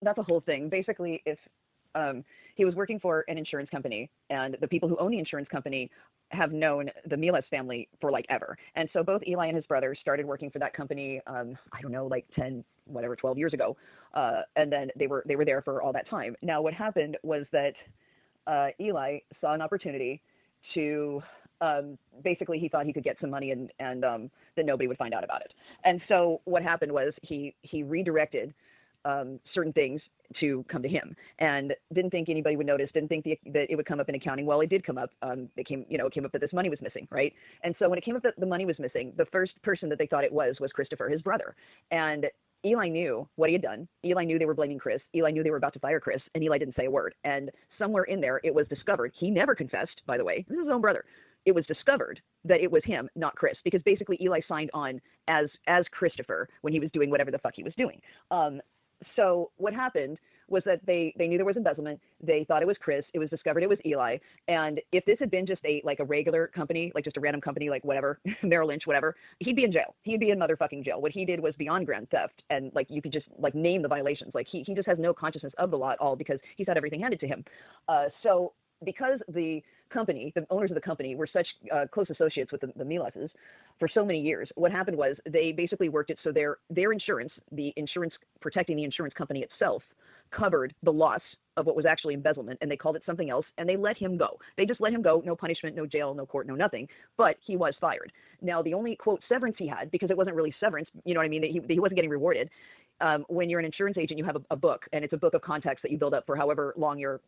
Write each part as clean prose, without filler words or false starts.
That's a whole thing. Basically, if he was working for an insurance company, and the people who own the insurance company have known the Miles family for like ever. And so both Eli and his brother started working for that company, I don't know, like 10, whatever, 12 years ago. And then they were there for all that time. Now, what happened was that Eli saw an opportunity to basically he thought he could get some money and that nobody would find out about it. And so what happened was he redirected certain things to come to him, and didn't think anybody would notice, didn't think that it would come up in accounting. Well, it did come up. It came up that this money was missing, right? And so when it came up that the money was missing, the first person that they thought it was Christopher, his brother. And Eli knew what he had done. Eli knew they were blaming Chris. Eli knew they were about to fire Chris, and Eli didn't say a word. And somewhere in there, it was discovered. He never confessed, by the way. This is his own brother. It was discovered that it was him, not Chris, because basically Eli signed on as Christopher when he was doing whatever the fuck he was doing. So what happened was that they knew there was embezzlement. They thought it was Chris. It was discovered it was Eli. And if this had been just a regular company, like just a random company, like whatever, Merrill Lynch, whatever, he'd be in jail. He'd be in motherfucking jail. What he did was beyond grand theft. And like you could just like name the violations. Like he just has no consciousness of the law at all because he's had everything handed to him. So because the company, the owners of the company, were such close associates with the Mileses for so many years, what happened was they basically worked it so their insurance, the insurance protecting the insurance company itself, covered the loss of what was actually embezzlement, and they called it something else, and they let him go. They just let him go, no punishment, no jail, no court, no nothing, but he was fired. Now, the only, quote, severance he had, because it wasn't really severance, you know what I mean, he wasn't getting rewarded. When you're an insurance agent, you have a book, and it's a book of contacts that you build up for however long you're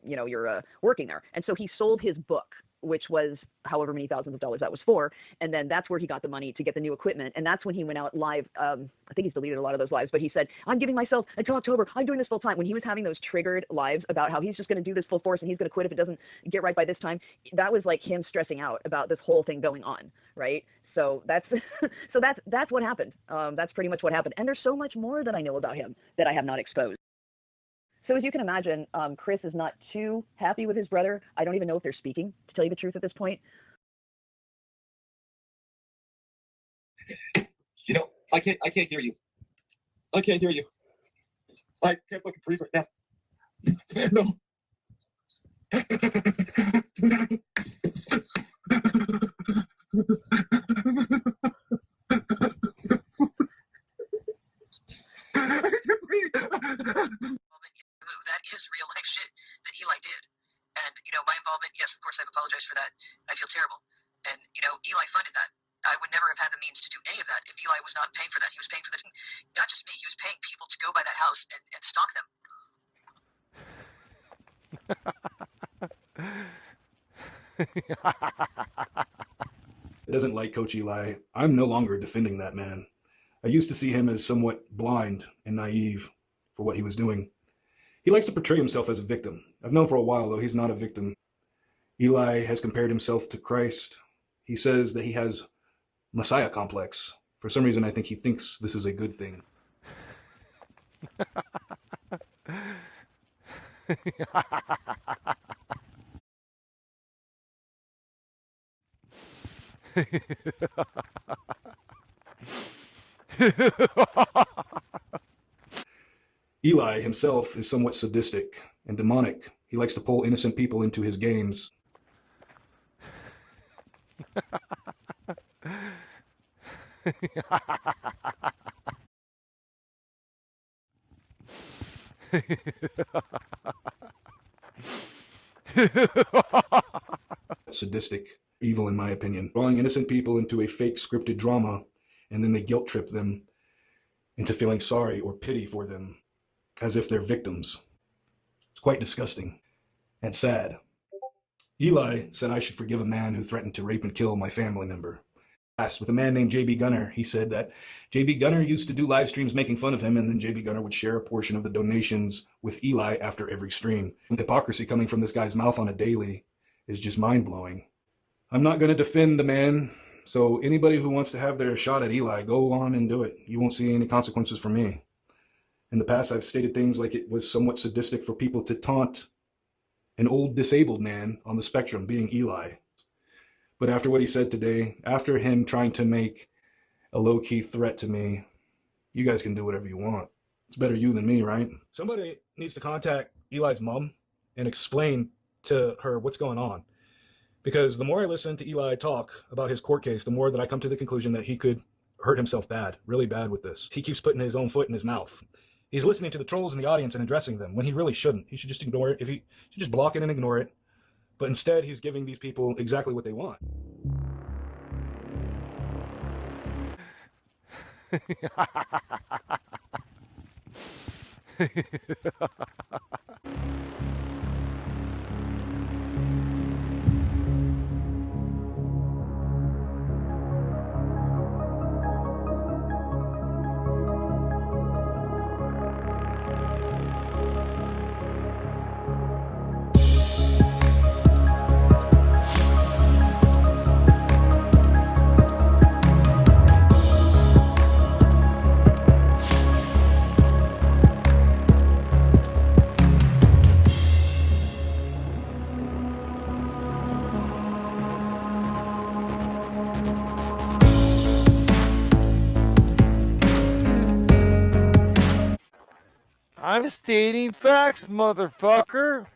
working there. And so he sold his book, which was however many thousands of dollars that was for, and then that's where he got the money to get the new equipment. And that's when he went out live. I think he's deleted a lot of those lives, but he said, I'm giving myself until October, I'm doing this full time. When he was having those triggered lives about how he's just going to do this full force and he's going to quit if it doesn't get right by this time, that was like him stressing out about this whole thing going on, right? So that's what happened. That's pretty much what happened. And there's so much more that I know about him that I have not exposed. So as you can imagine, Chris is not too happy with his brother. I don't even know if they're speaking, to tell you the truth at this point. You know, I can't hear you. I can't hear you. I can't fucking breathe right now. No. That is real life shit that Eli did. And, my involvement, yes, of course, I've apologized for that. I feel terrible. And, Eli funded that. I would never have had the means to do any of that if Eli was not paying for that. He was paying for not just me, he was paying people to go by that house and stalk them. It doesn't like Coach Eli. I'm no longer defending that man. I used to see him as somewhat blind and naive for what he was doing. He likes to portray himself as a victim. I've known for a while, though, he's not a victim. Eli has compared himself to Christ. He says that he has Messiah complex. For some reason, I think he thinks this is a good thing. Eli himself is somewhat sadistic and demonic. He likes to pull innocent people into his games. Sadistic, evil in my opinion. Drawing innocent people into a fake scripted drama, and then they guilt trip them into feeling sorry or pity for them, as if they're victims. It's quite disgusting and sad. Eli said I should forgive a man who threatened to rape and kill my family member. With a man named J.B. Gunner, he said that J.B. Gunner used to do live streams making fun of him, and then J.B. Gunner would share a portion of the donations with Eli after every stream. The hypocrisy coming from this guy's mouth on a daily is just mind-blowing. I'm not going to defend the man, so anybody who wants to have their shot at Eli, go on and do it. You won't see any consequences from me. In the past, I've stated things like it was somewhat sadistic for people to taunt an old disabled man on the spectrum being Eli. But after what he said today, after him trying to make a low-key threat to me, you guys can do whatever you want. It's better you than me, right? Somebody needs to contact Eli's mom and explain to her what's going on. Because the more I listen to Eli talk about his court case, the more that I come to the conclusion that he could hurt himself bad, really bad with this. He keeps putting his own foot in his mouth. He's listening to the trolls in the audience and addressing them when he really shouldn't. He should just ignore it. If he should just block it and ignore it. But instead, he's giving these people exactly what they want. I'm stating facts, motherfucker.